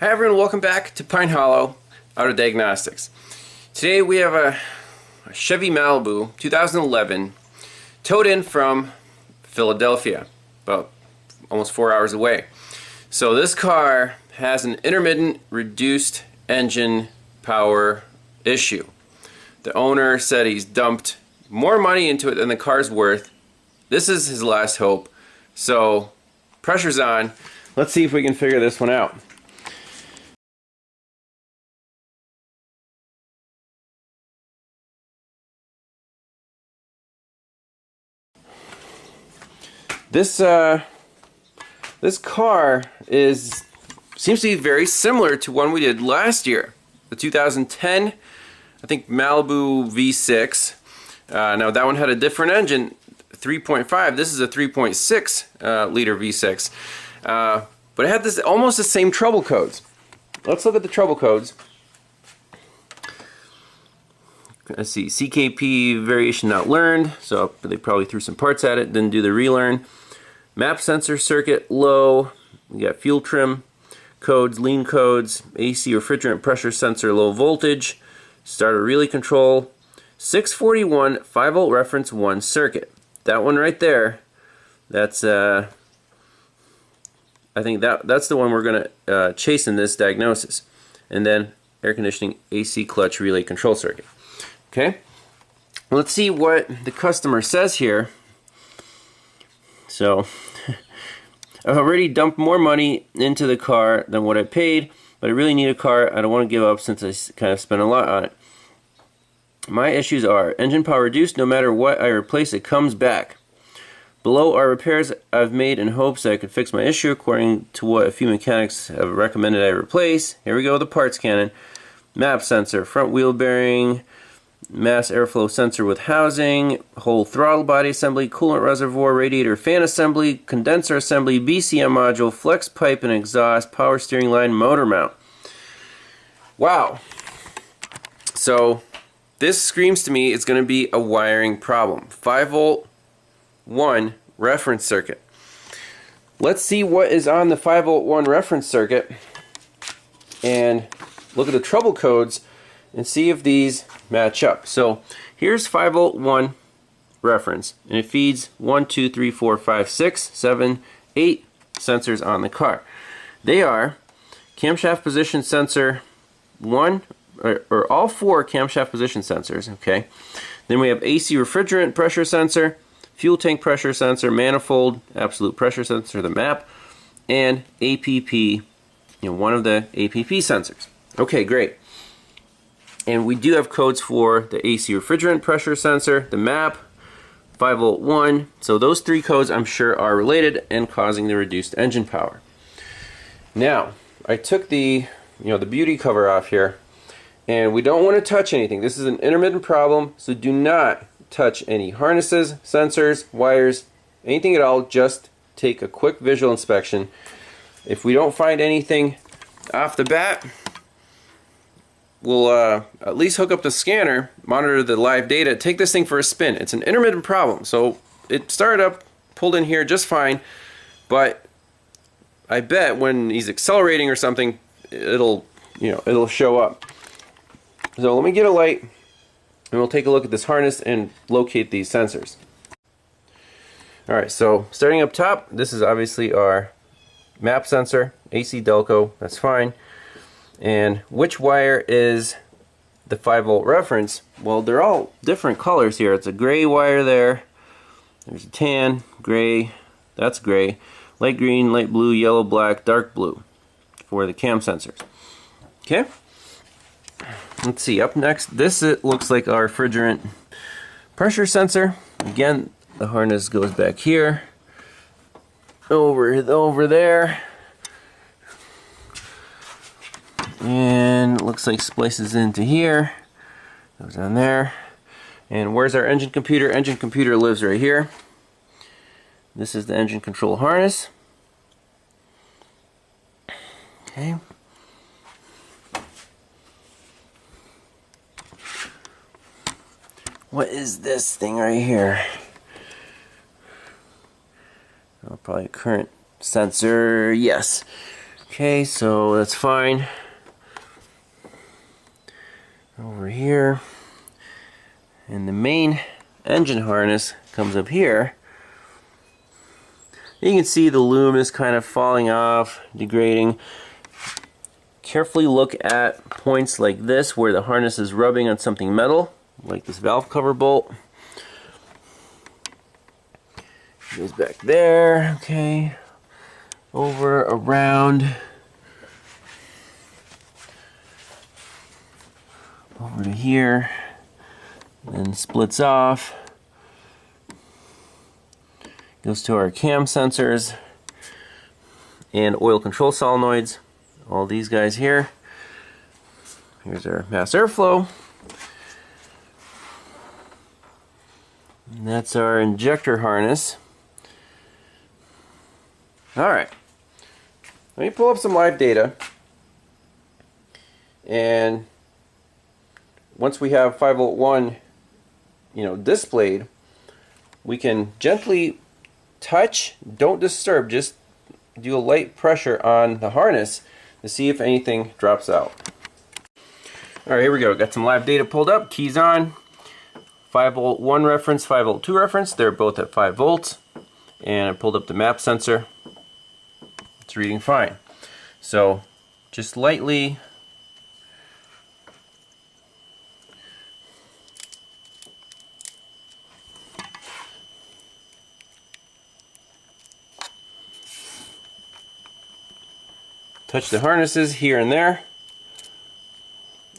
Hi everyone, welcome back to Pine Hollow Auto Diagnostics. Today we have a Chevy Malibu 2011 towed in from Philadelphia, about almost 4 hours away. So this car has an intermittent reduced engine power issue. The owner said he's dumped more money into it than the car's worth. This is his last hope. So pressure's on. Let's see if we can figure this one out. This car seems to be very similar to one we did last year, the 2010, I think Malibu V6. Now that one had a different engine, 3.5. This is a 3.6 liter V6, but it had almost the same trouble codes. Let's look at the trouble codes. Let's see, CKP variation not learned, so they probably threw some parts at it, didn't do the relearn. Map sensor circuit low, we got fuel trim codes, lean codes, AC refrigerant pressure sensor low voltage, starter relay control, 641 5-volt reference 1 circuit. That one right there, that's I think that's the one we're going to chase in this diagnosis. And then air conditioning AC clutch relay control circuit. Okay, let's see what the customer says here. So, I've already dumped more money into the car than what I paid, but I really need a car. I don't want to give up since I kind of spent a lot on it. My issues are engine power reduced. No matter what I replace, it comes back. Below are repairs I've made in hopes that I could fix my issue according to what a few mechanics have recommended I replace. Here we go, the parts cannon. Map sensor, front wheel bearing, mass airflow sensor with housing, whole throttle body assembly, coolant reservoir, radiator fan assembly, condenser assembly, BCM module, flex pipe and exhaust, power steering line, motor mount. Wow. So this screams to me it's going to be a wiring problem. 5-volt 1 reference circuit. Let's see what is on the 5-volt 1 reference circuit and look at the trouble codes and see if these match up. So here's 5-volt 1 reference, and it feeds 1, 2, 3, 4, 5, 6, 7, 8 sensors on the car. They are camshaft position sensor 1, or all 4 camshaft position sensors, okay? Then we have AC refrigerant pressure sensor, fuel tank pressure sensor, manifold, absolute pressure sensor, the MAP, and APP, one of the APP sensors. Okay, great. And we do have codes for the AC refrigerant pressure sensor, the MAP, 5-volt 1. So those 3 codes I'm sure are related and causing the reduced engine power. Now, I took the beauty cover off here, and we don't want to touch anything. This is an intermittent problem, so do not touch any harnesses, sensors, wires, anything at all. Just take a quick visual inspection. If we don't find anything off the bat, we'll at least hook up the scanner, monitor the live data, take this thing for a spin. It's an intermittent problem, so it started up, pulled in here just fine, but I bet when he's accelerating or something, it'll show up. So let me get a light, and we'll take a look at this harness and locate these sensors. Alright, so starting up top, this is obviously our MAP sensor, AC Delco, that's fine. And which wire is the 5-volt reference? Well, they're all different colors here. It's a gray wire there. There's a tan, gray, that's gray, light green, light blue, yellow, black, dark blue for the cam sensors. Okay. Let's see, up next, it looks like our refrigerant pressure sensor. Again, the harness goes back here, over there. And it looks like splices into here, goes on there. And where's our engine computer? Engine computer lives right here. This is the engine control harness. Okay. What is this thing right here? Oh, probably a current sensor, yes. Okay, so that's fine. Over here, and the main engine harness comes up here. You can see the loom is kind of falling off, degrading. Carefully look at points like this where the harness is rubbing on something metal, like this valve cover bolt. Goes back there, okay. Over, around. Over to here. Then splits off. Goes to our cam sensors and oil control solenoids. All these guys here. Here's our mass airflow. And that's our injector harness. Alright. Let me pull up some live data. And once we have 5-volt 1, displayed, we can gently touch, don't disturb, just do a light pressure on the harness to see if anything drops out. Alright, here we go. Got some live data pulled up, keys on. 5-volt 1 reference, 5-volt 2 reference. They're both at 5 volts. And I pulled up the map sensor. It's reading fine. So just lightly touch the harnesses here and there.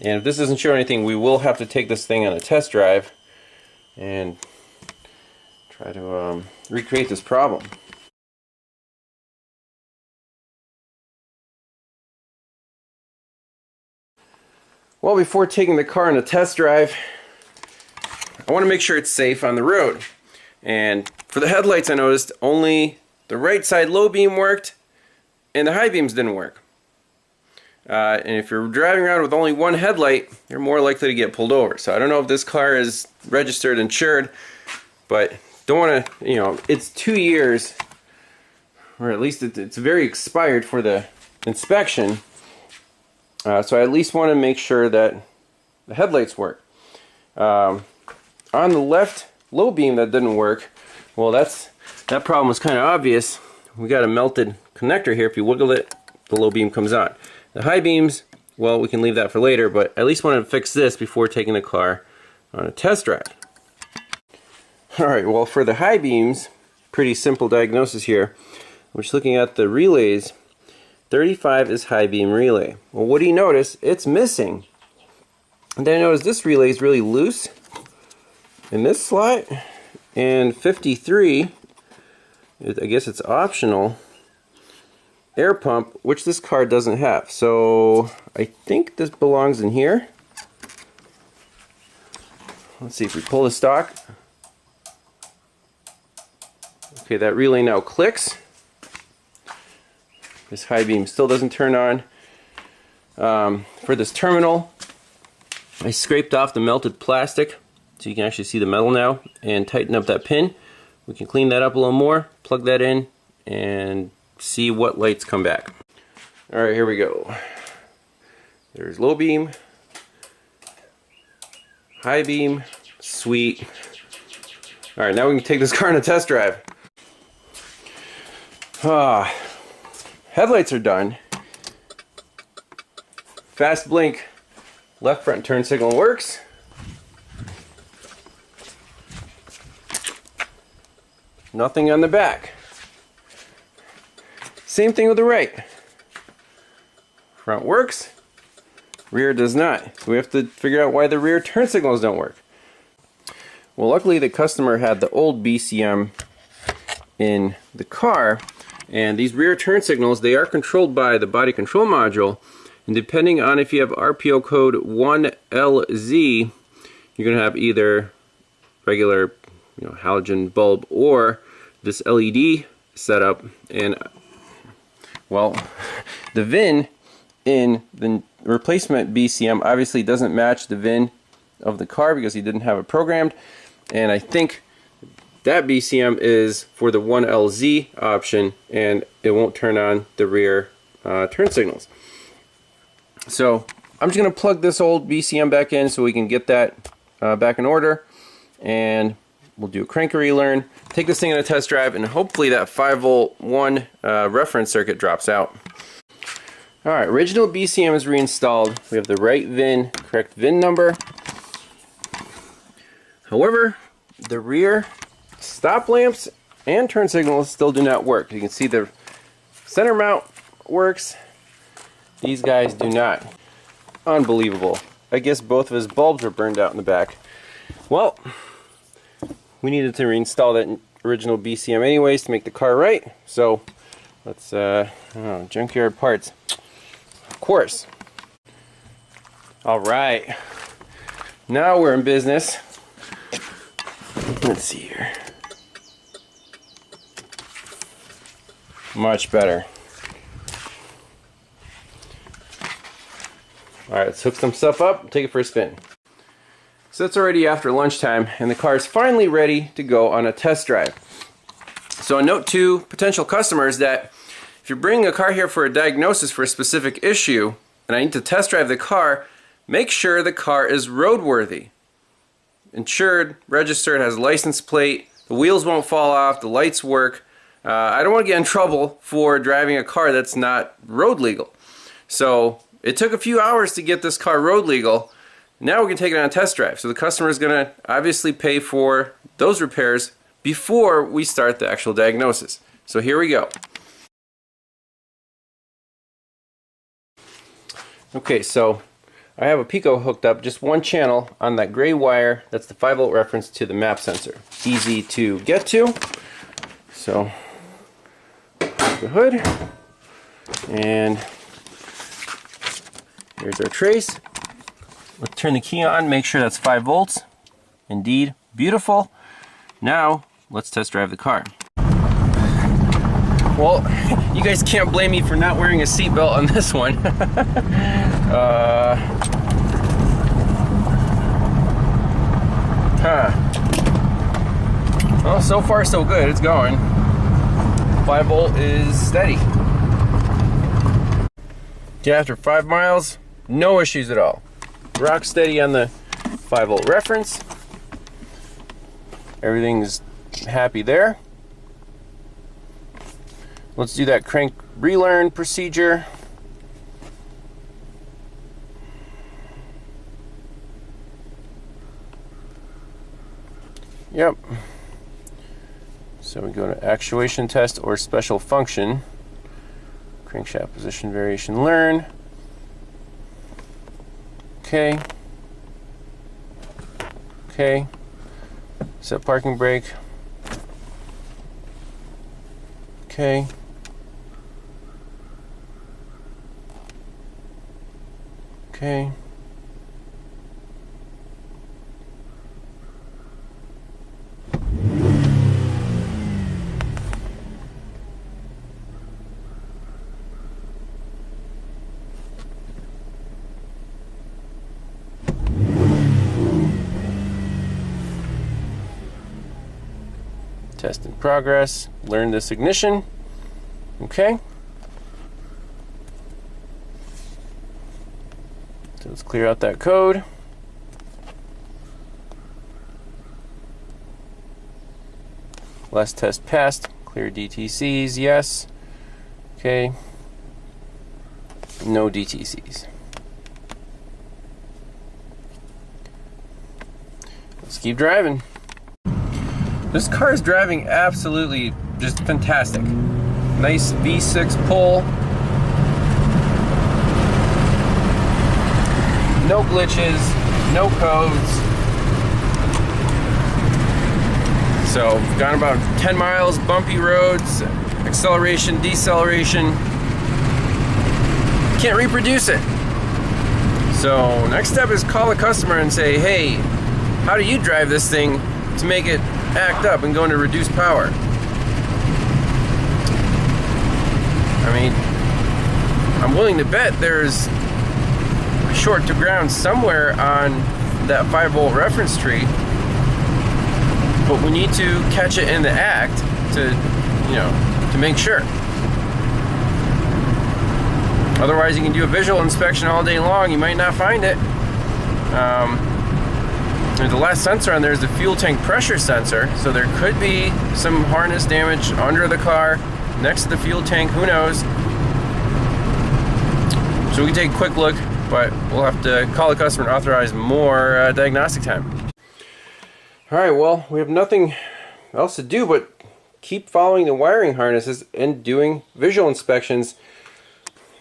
And if this doesn't show anything, we will have to take this thing on a test drive and try to recreate this problem. Well, before taking the car on a test drive, I want to make sure it's safe on the road. And for the headlights, I noticed only the right side low beam worked and the high beams didn't work. And if you're driving around with only one headlight, you're more likely to get pulled over. So I don't know if this car is registered, insured, but don't want to, it's 2 years, or at least it's very expired for the inspection. So I at least want to make sure that the headlights work. On the left low beam that didn't work, well, that problem was kind of obvious. We got a melted connector here. If you wiggle it, the low beam comes on. The high beams, well, we can leave that for later, but I at least want to fix this before taking the car on a test drive. Alright, well, for the high beams, pretty simple diagnosis here. We're just looking at the relays. 35 is high beam relay. Well, what do you notice? It's missing. And then I notice this relay is really loose in this slot, and 53, I guess it's optional, air pump, which this car doesn't have. So I think this belongs in here. Let's see if we pull the stock. Okay, that relay now clicks. This high beam still doesn't turn on. For this terminal, I scraped off the melted plastic so you can actually see the metal now and tighten up that pin. We can clean that up a little more, plug that in, and see what lights come back. Alright, here we go. There's low beam, high beam, sweet. Alright, now we can take this car on a test drive. Headlights are done. Fast blink, left front turn signal works. Nothing on the back. Same thing with the right. Front works, rear does not. So we have to figure out why the rear turn signals don't work. Well, luckily the customer had the old BCM in the car, and these rear turn signals, they are controlled by the body control module, and depending on if you have RPO code 1LZ, you're going to have either regular halogen bulb or this LED setup. And well, the VIN in the replacement BCM obviously doesn't match the VIN of the car because he didn't have it programmed, and I think that BCM is for the 1LZ option, and it won't turn on the rear turn signals. So I'm just going to plug this old BCM back in so we can get that back in order, and we'll do a crank relearn, take this thing on a test drive, and hopefully that 5-volt 1 reference circuit drops out. Alright, original BCM is reinstalled. We have the right VIN, correct VIN number. However, the rear stop lamps and turn signals still do not work. You can see the center mount works. These guys do not. Unbelievable. I guess both of his bulbs were burned out in the back. Well, we needed to reinstall that original BCM anyways to make the car right. So let's, junkyard parts. Of course. Alright. Now we're in business. Let's see here. Much better. Alright, let's hook some stuff up, take it for a spin. So it's already after lunchtime, and the car is finally ready to go on a test drive. So a note to potential customers that if you're bringing a car here for a diagnosis for a specific issue, and I need to test drive the car, make sure the car is roadworthy. Insured, registered, has a license plate, the wheels won't fall off, the lights work. I don't want to get in trouble for driving a car that's not road legal. So it took a few hours to get this car road legal. Now we're going to take it on a test drive. So the customer is going to obviously pay for those repairs before we start the actual diagnosis. So here we go. Okay, so I have a Pico hooked up, just one channel on that gray wire. That's the 5-volt reference to the map sensor. Easy to get to. So, the hood, and here's our trace. Let's turn the key on, make sure that's 5 volts. Indeed, beautiful. Now, let's test drive the car. Well, you guys can't blame me for not wearing a seatbelt on this one. Well, so far so good. It's going. 5-volt is steady. Yeah, after 5 miles, no issues at all. Rock steady on the 5-volt reference. Everything's happy there. Let's do that crank relearn procedure. Yep. So we go to actuation test or special function. Crankshaft position variation learn. Okay. Okay. Set parking brake. Okay. Okay. Test in progress. Learn this ignition. Okay. So let's clear out that code. Last test passed. Clear DTCs, yes. Okay. No DTCs. Let's keep driving. This car is driving absolutely just fantastic. Nice V6 pull. No glitches, no codes. So, gone about 10 miles, bumpy roads, acceleration, deceleration. Can't reproduce it. So, next step is call a customer and say, hey, how do you drive this thing to make it act up and go into reduced power? I mean, I'm willing to bet there's a short to ground somewhere on that 5-volt reference tree, but we need to catch it in the act to, you know, to make sure. Otherwise, you can do a visual inspection all day long. You might not find it. And the last sensor on there is the fuel tank pressure sensor. So there could be some harness damage under the car, next to the fuel tank, who knows. So we can take a quick look, but we'll have to call the customer and authorize more diagnostic time. Alright, well, we have nothing else to do but keep following the wiring harnesses and doing visual inspections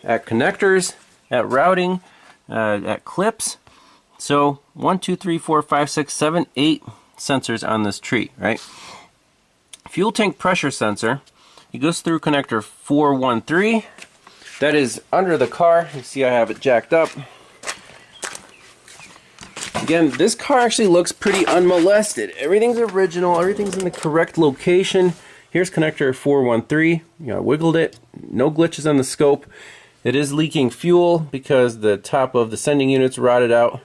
at connectors, at routing, at clips. So 1, 2, 3, 4, 5, 6, 7, 8 sensors on this tree, right? Fuel tank pressure sensor, it goes through connector 413. That is under the car. You see I have it jacked up. Again, this car actually looks pretty unmolested. Everything's original, everything's in the correct location. Here's connector 413. I wiggled it, no glitches on the scope. It is leaking fuel because the top of the sending unit's rotted out.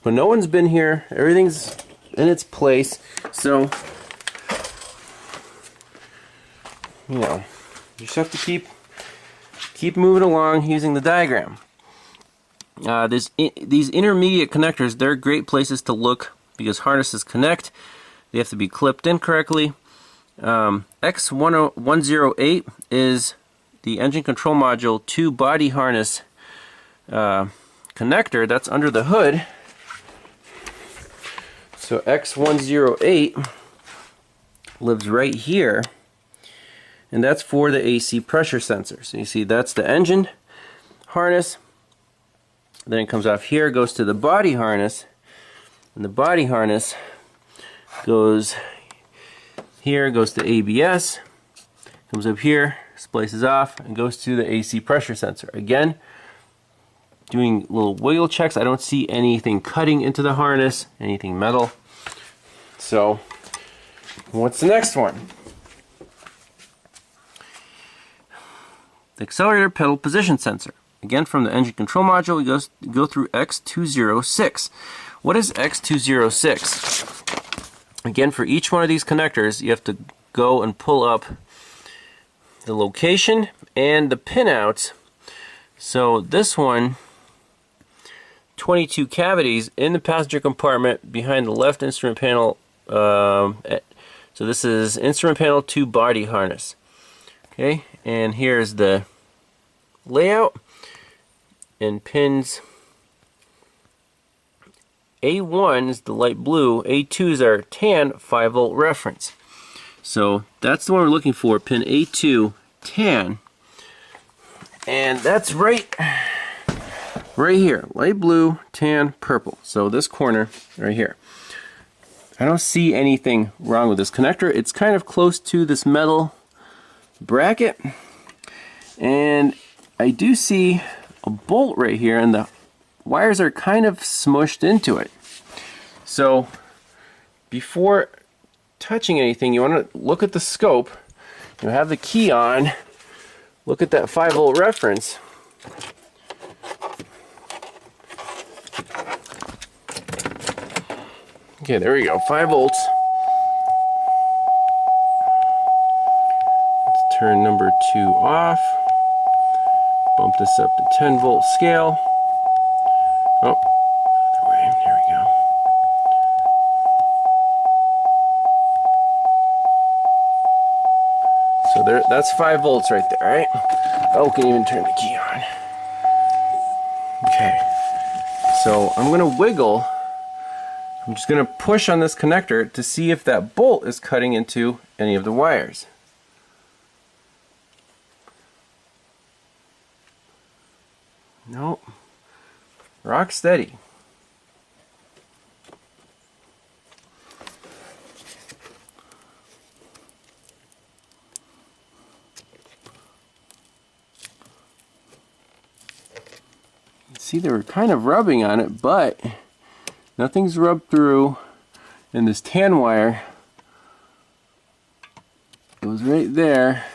But no one's been here, everything's in its place. So, you know, you just have to keep moving along using the diagram. These intermediate connectors, they're great places to look because harnesses connect. They have to be clipped in correctly. X108 is the engine control module to body harness connector that's under the hood. So X108 lives right here, and that's for the AC pressure sensor. So you see that's the engine harness. Then it comes off here, goes to the body harness, and the body harness goes here, goes to ABS, comes up here, splices off, and goes to the AC pressure sensor. Again, doing little wiggle checks. I don't see anything cutting into the harness, anything metal. So, what's the next one? The accelerator pedal position sensor. Again, from the engine control module, we go through X206. What is X206? Again, for each one of these connectors, you have to go and pull up the location and the pinouts. So this one, 22 cavities in the passenger compartment behind the left instrument panel. So this is instrument panel to body harness. Okay, and here's the layout. And pins A1 is the light blue, A2s are tan 5-volt reference. So that's the one we're looking for, pin A2 tan. And that's right here, light blue, tan, purple. So this corner right here. I don't see anything wrong with this connector. It's kind of close to this metal bracket. And I do see a bolt right here, and the wires are kind of smushed into it. So before touching anything, you want to look at the scope. You have the key on, look at that 5-volt reference. Okay, there we go, 5 volts. Let's turn number 2 off. Bump this up to 10-volt scale. Oh, other way. There we go. So there, that's 5 volts right there, right? Oh, can even turn the key on. Okay. So I'm gonna wiggle. I'm just gonna push on this connector to see if that bolt is cutting into any of the wires. Nope. Rock steady. See, they were kind of rubbing on it, but nothing's rubbed through, and this tan wire goes right there,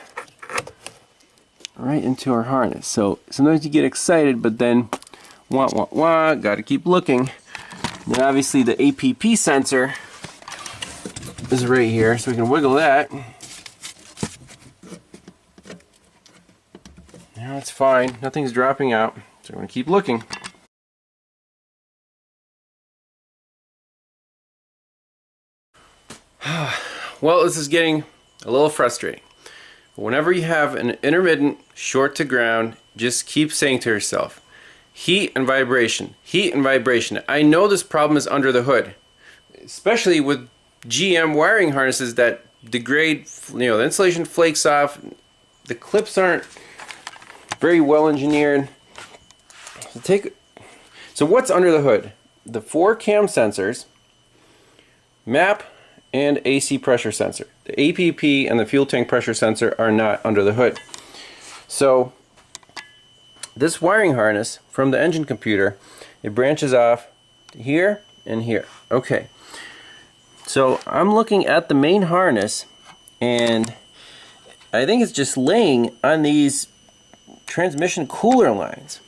right into our harness. So sometimes you get excited, but then gotta keep looking. Then obviously the APP sensor is right here, so we can wiggle that. That's fine. Nothing's dropping out. So I'm going to keep looking. Well, this is getting a little frustrating. Whenever you have an intermittent short to ground, just keep saying to yourself, heat and vibration, heat and vibration. I know this problem is under the hood, especially with GM wiring harnesses that degrade, the insulation flakes off, the clips aren't very well engineered. So what's under the hood? The 4 cam sensors, MAP, and AC pressure sensor. The APP and the fuel tank pressure sensor are not under the hood. So this wiring harness from the engine computer, it branches off here and here. Okay, so I'm looking at the main harness, and I think it's just laying on these transmission cooler lines.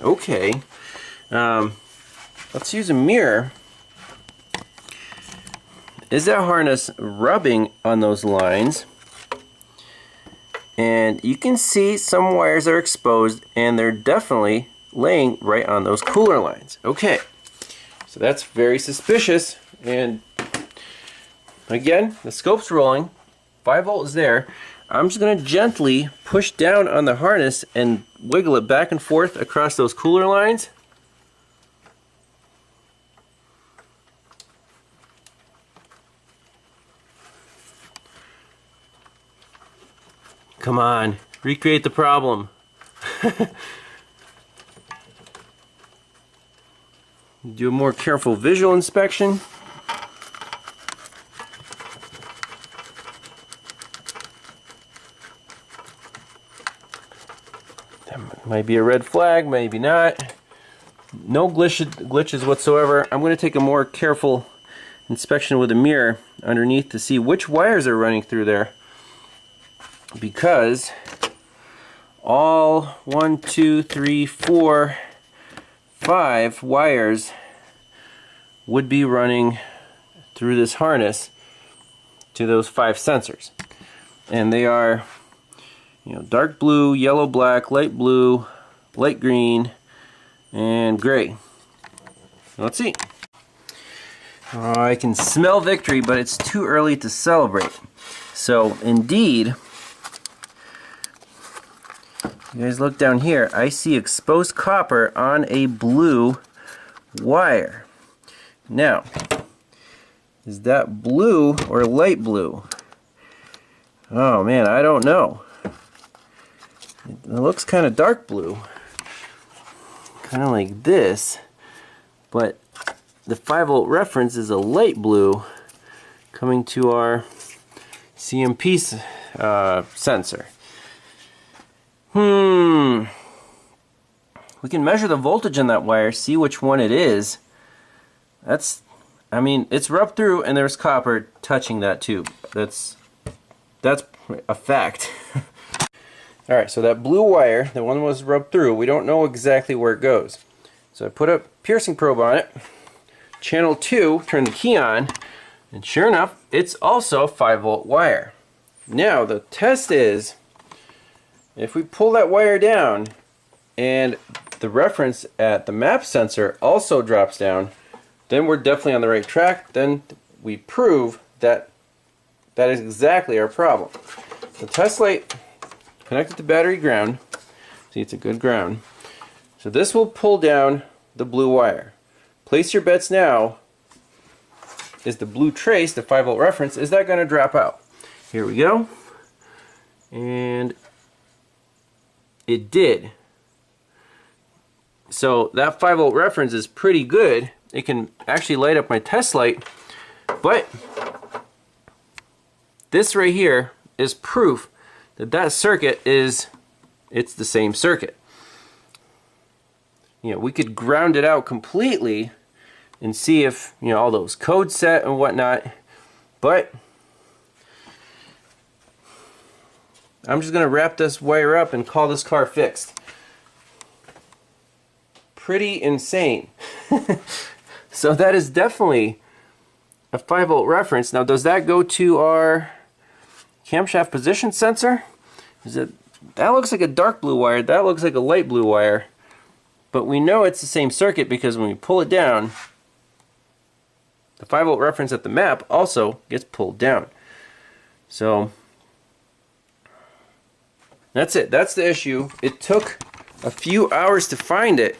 Okay, let's use a mirror. Is that harness rubbing on those lines? And you can see some wires are exposed, and they're definitely laying right on those cooler lines. Okay, so that's very suspicious. And again, the scope's rolling, 5 volt is there. I'm just going to gently push down on the harness and wiggle it back and forth across those cooler lines. Come on, recreate the problem. Do a more careful visual inspection. That might be a red flag, maybe not. No glitches whatsoever. I'm going to take a more careful inspection with a mirror underneath to see which wires are running through there. Because all 1, 2, 3, 4, 5 wires would be running through this harness to those 5 sensors, and they are, dark blue, yellow, black, light blue, light green, and gray. Let's see. Oh, I can smell victory, but it's too early to celebrate. So indeed, you guys look down here, I see exposed copper on a blue wire. Now, is that blue or light blue? Oh man, I don't know. It looks kind of dark blue. Kind of like this. But the 5 volt reference is a light blue coming to our CMP sensor. We can measure the voltage on that wire, see which one it is. It's rubbed through and there's copper touching that tube. That's a fact. Alright, so that blue wire, the one that was rubbed through, we don't know exactly where it goes. So I put a piercing probe on it, channel 2, turn the key on, and sure enough, it's also a 5 volt wire. Now the test is, if we pull that wire down and the reference at the MAP sensor also drops down, then we're definitely on the right track. Then we prove that that is exactly our problem. The test light connected to battery ground. See, it's a good ground. So this will pull down the blue wire. Place your bets now. Is the blue trace, the 5 volt reference, is that going to drop out? Here we go. And it did. So that 5 volt reference is pretty good. It can actually light up my test light, but this right here is proof that that circuit it's the same circuit. We could ground it out completely and see if all those codes set and whatnot, but I'm just gonna wrap this wire up and call this car fixed. Pretty insane. So that is definitely a 5 volt reference. Now, does that go to our camshaft position sensor? Is it that looks like a dark blue wire, that looks like a light blue wire, but we know it's the same circuit because when we pull it down, the 5-volt reference at the map also gets pulled down. So that's it. That's the issue. It took a few hours to find it.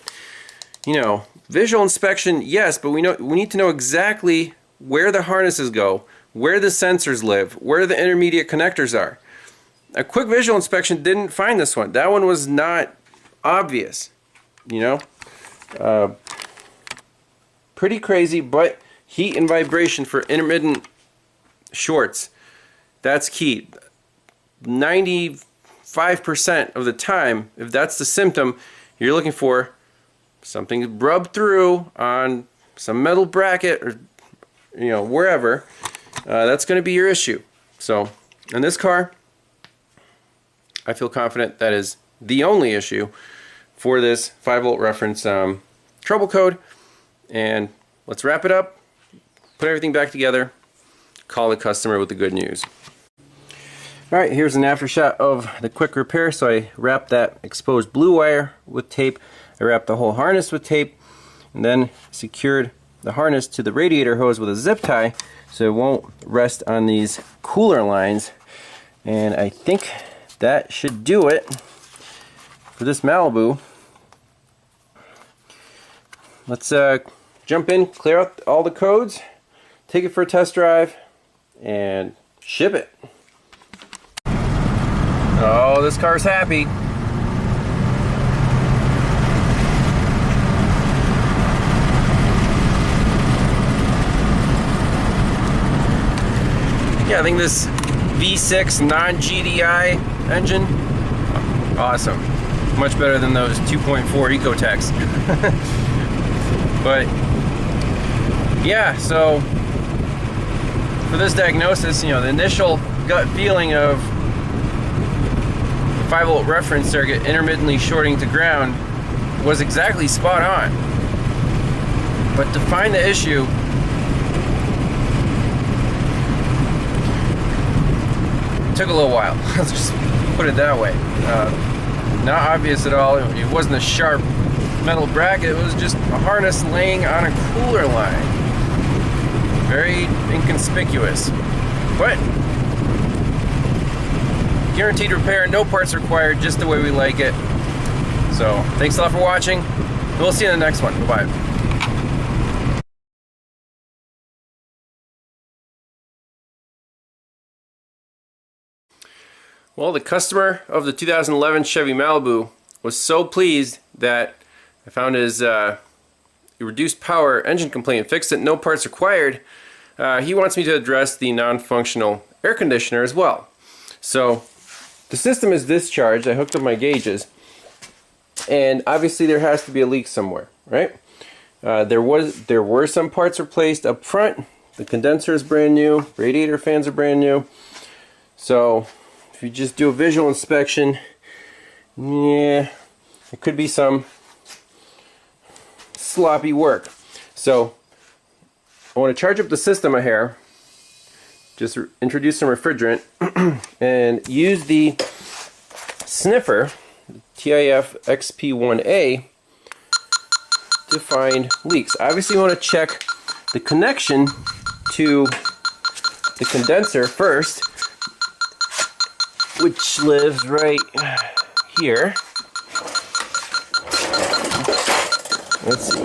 You know, visual inspection, yes, but we need to know exactly where the harnesses go, where the sensors live, where the intermediate connectors are. A quick visual inspection didn't find this one. That one was not obvious, you know. Pretty crazy, but heat and vibration for intermittent shorts, that's key. 95% of the time, if that's the symptom, you're looking for something rubbed through on some metal bracket or, you know, wherever. That's going to be your issue. So in this car, I feel confident that is the only issue for this 5-volt reference trouble code. And let's wrap it up, put everything back together, call the customer with the good news. Alright, here's an after shot of the quick repair. So I wrapped that exposed blue wire with tape, I wrapped the whole harness with tape, and then secured the harness to the radiator hose with a zip tie so it won't rest on these cooler lines. And I think that should do it for this Malibu. Let's jump in, clear out all the codes, take it for a test drive, and ship it. Oh, this car's happy. Yeah, I think this V6 non-GDI engine, awesome. Much better than those 2.4 Ecotechs. But yeah, so for this diagnosis, you know, the initial gut feeling of 5-volt reference circuit intermittently shorting to ground was exactly spot on. But to find the issue, it took a little while. Let's just put it that way. Not obvious at all. It wasn't a sharp metal bracket, it was just a harness laying on a cooler line. Very inconspicuous. But guaranteed repair, no parts required, just the way we like it. So thanks a lot for watching. We'll see you in the next one. Bye-bye. Well, the customer of the 2011 Chevy Malibu was so pleased that I found his reduced power engine complaint, fixed it, no parts required. He wants me to address the non-functional air conditioner as well. So the system is discharged. I hooked up my gauges, and obviously there has to be a leak somewhere, right? There were some parts replaced up front. The condenser is brand new. Radiator fans are brand new. So if you just do a visual inspection, yeah, it could be some sloppy work. So I want to charge up the system a hair, just introduce some refrigerant, and use the sniffer, TIF XP1A, to find leaks. Obviously you want to check the connection to the condenser first, which lives right here. Let's see.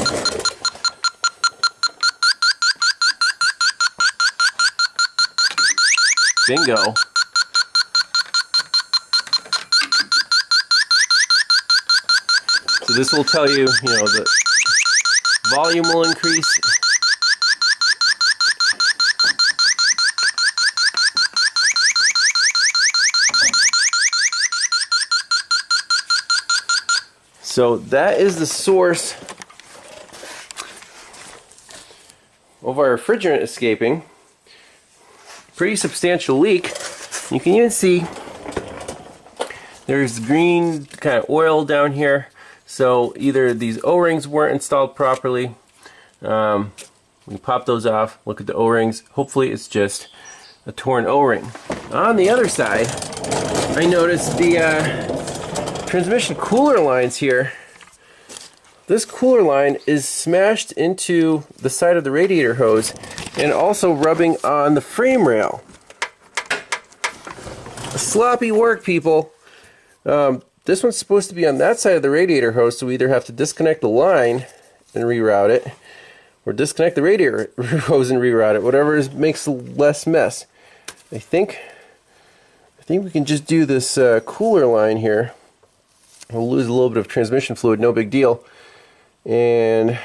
Bingo. So this will tell you, the volume will increase. So that is the source of our refrigerant escaping. Pretty substantial leak. You can even see there's green kind of oil down here. So either these O-rings weren't installed properly. We pop those off, look at the O-rings. Hopefully it's just a torn O-ring. On the other side, I noticed the transmission cooler lines here. This cooler line is smashed into the side of the radiator hose and also rubbing on the frame rail. Sloppy work, people. This one's supposed to be on that side of the radiator hose, so we either have to disconnect the line and reroute it, or disconnect the radiator hose and reroute it, whatever makes less mess. I think we can just do this cooler line here. We'll lose a little bit of transmission fluid, no big deal. And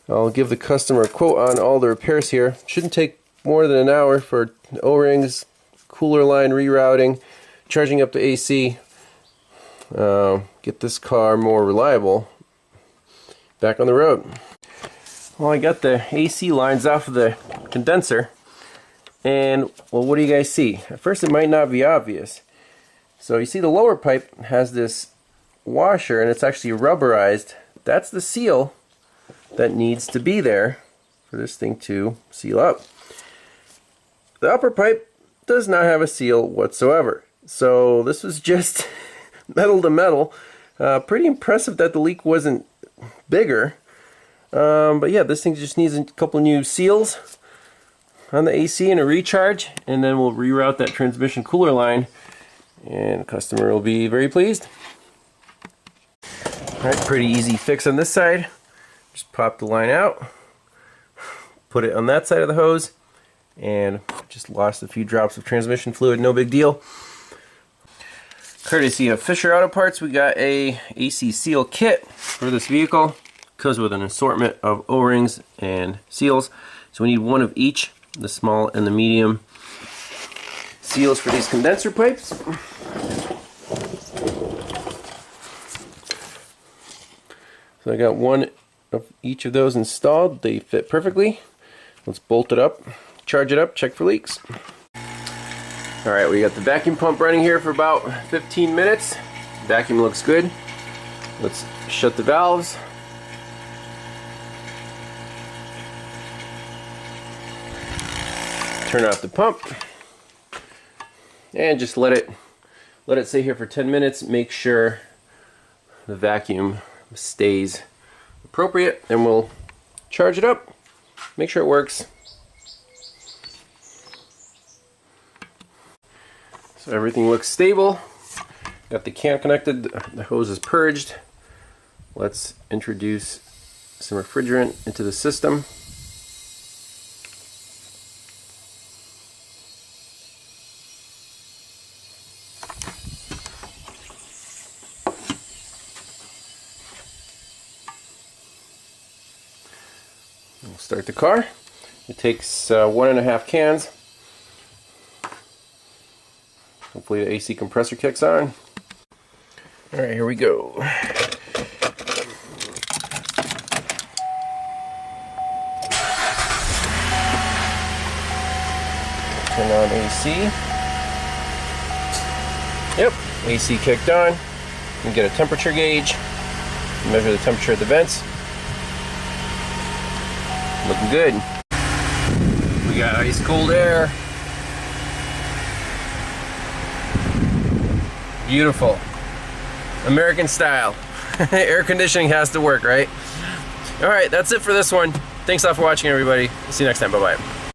I'll give the customer a quote on all the repairs here. Shouldn't take more than an hour for O-rings, cooler line rerouting, charging up the AC, get this car more reliable back on the road. Well, I got the AC lines off of the condenser, and well, what do you guys see? At first it might not be obvious. So you see the lower pipe has this washer, and it's actually rubberized. That's the seal that needs to be there for this thing to seal up. The upper pipe does not have a seal whatsoever. So this was just metal to metal. Pretty impressive that the leak wasn't bigger. But yeah, this thing just needs a couple new seals on the AC and a recharge, and then we'll reroute that transmission cooler line, and the customer will be very pleased. Alright, pretty easy fix on this side. Just pop the line out, put it on that side of the hose, and just lost a few drops of transmission fluid, no big deal. Courtesy of Fisher Auto Parts, we got a AC seal kit for this vehicle. Comes with an assortment of O-rings and seals. So we need one of each, the small and the medium seals for these condenser pipes. So I got one of each of those installed. They fit perfectly. Let's bolt it up, charge it up, check for leaks. Alright, we got the vacuum pump running here for about 15 minutes. Vacuum looks good. Let's shut the valves. Turn off the pump. And just let it sit here for 10 minutes. Make sure the vacuum stays appropriate, and we'll charge it up, make sure it works. So everything looks stable. Got the can connected, the hose is purged. Let's introduce some refrigerant into the system. We'll start the car. It takes 1.5 cans. Hopefully the AC compressor kicks on. Alright, here we go. Turn on AC. Yep, AC kicked on. You can get a temperature gauge. Measure the temperature of the vents. Looking good. We got ice cold air. Beautiful. American style. Air conditioning has to work, right? Alright, that's it for this one. Thanks a lot for watching, everybody. See you next time. Bye-bye.